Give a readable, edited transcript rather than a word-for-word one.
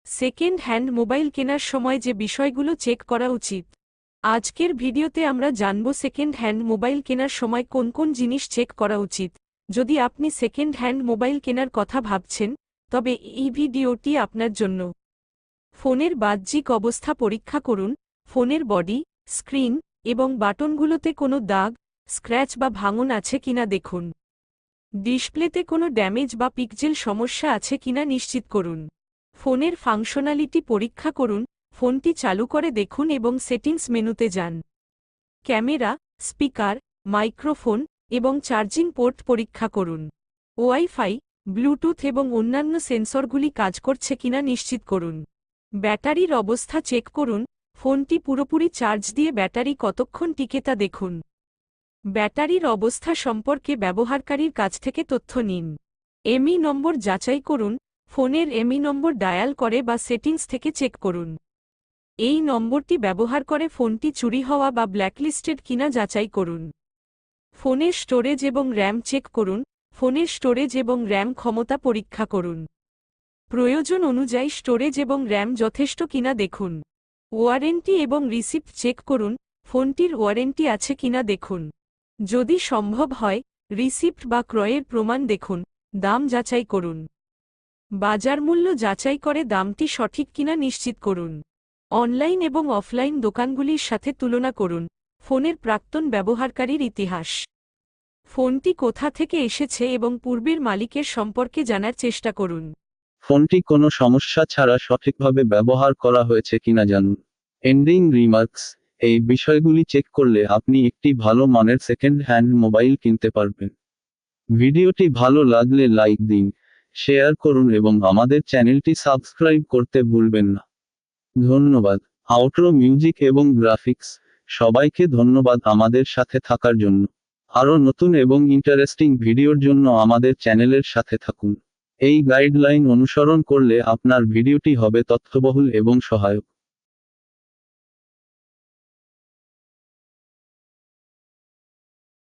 Second hand mobile কেনার সময় যে বিষয়গুলো চেক করা উচিত। আজকের ভিডিওতে আমরা জানব সেকেন্ড হ্যান্ড মোবাইল কেনার সময় কোন কোন জিনিস চেক করা উচিত। যদি আপনি সেকেন্ড হ্যান্ড মোবাইল কেনার কথা ভাবছেন, তবে এই ভিডিওটি আপনার জন্য। ফোনের বাহ্যিক অবস্থা পরীক্ষা করুন। ফোনের বডি, স্ক্রিন এবং বাটনগুলোতে কোনো দাগ, স্ক্র্যাচ বা ভাঙন আছে কিনা দেখুন। ডিসপ্লেতে কোনো ড্যামেজ বা পিক্সেল সমস্যা আছে কিনা নিশ্চিত করুন। ফোনের ফাংশনালিটি পরীক্ষা করুন। ফোনটি চালু করে দেখুন এবং সেটিংস মেনুতে যান। ক্যামেরা, স্পিকার, মাইক্রোফোন এবং চার্জিং পোর্ট পরীক্ষা করুন। ওয়াইফাই, ব্লুটুথ এবং অন্যান্য সেন্সরগুলি কাজ করছে কিনা নিশ্চিত করুন। ব্যাটারির অবস্থা চেক করুন। ফোনটি পুরোপুরি চার্জ দিয়ে ব্যাটারি কতক্ষণ টিকে তা দেখুন। ব্যাটারির অবস্থা সম্পর্কে ব্যবহারকারীর কাছ থেকে তথ্য নিন। এমই নম্বর যাচাই করুন। ফোনের এমই নম্বর ডায়াল করে বা সেটিংস থেকে চেক করুন। এই নম্বরটি ব্যবহার করে ফোনটি চুরি হওয়া বা ব্ল্যাকলিস্টেড কিনা যাচাই করুন। ফোনের স্টোরেজ এবং র্যাম চেক করুন। ফোনের স্টোরেজ এবং র্যাম ক্ষমতা পরীক্ষা করুন। প্রয়োজন অনুযায়ী স্টোরেজ এবং র্যাম যথেষ্ট কিনা দেখুন। ওয়ারেন্টি এবং রিসিপ্ট চেক করুন। ফোনটির ওয়ারেন্টি আছে কিনা দেখুন। যদি সম্ভব হয়, রিসিপ্ট বা ক্রয়ের প্রমাণ দেখুন। দাম যাচাই করুন। বাজার মূল্য যাচাই করে দামটি সঠিক কিনা নিশ্চিত করুন। অনলাইন এবং অফলাইন দোকানগুলির সাথে তুলনা করুন। ফোনের প্রাক্তন ব্যবহারকারীর ইতিহাস। ফোনটি কোথা থেকে এসেছে এবং পূর্বের মালিকের সম্পর্কে জানার চেষ্টা করুন। ফোনটি কোনো সমস্যা ছাড়া সঠিকভাবে ব্যবহার করা হয়েছে কিনা জানুন। এন্ডিং রিমার্কস, এই বিষয়গুলি চেক করলে আপনি একটি ভালো মানের সেকেন্ড হ্যান্ড মোবাইল কিনতে পারবেন। ভিডিওটি ভালো লাগলে লাইক দিন, শেয়ার করুন এবং আমাদের চ্যানেলটি সাবস্ক্রাইব করতে ভুলবেন না। ধন্যবাদ। আউটরো মিউজিক এবং গ্রাফিক্স, সবাইকে ধন্যবাদ আমাদের সাথে থাকার জন্য। আরও নতুন এবং ইন্টারেস্টিং ভিডিওর জন্য আমাদের চ্যানেলের সাথে থাকুন। এই গাইডলাইন অনুসরণ করলে আপনার ভিডিওটি হবে তথ্যবহুল এবং সহায়ক।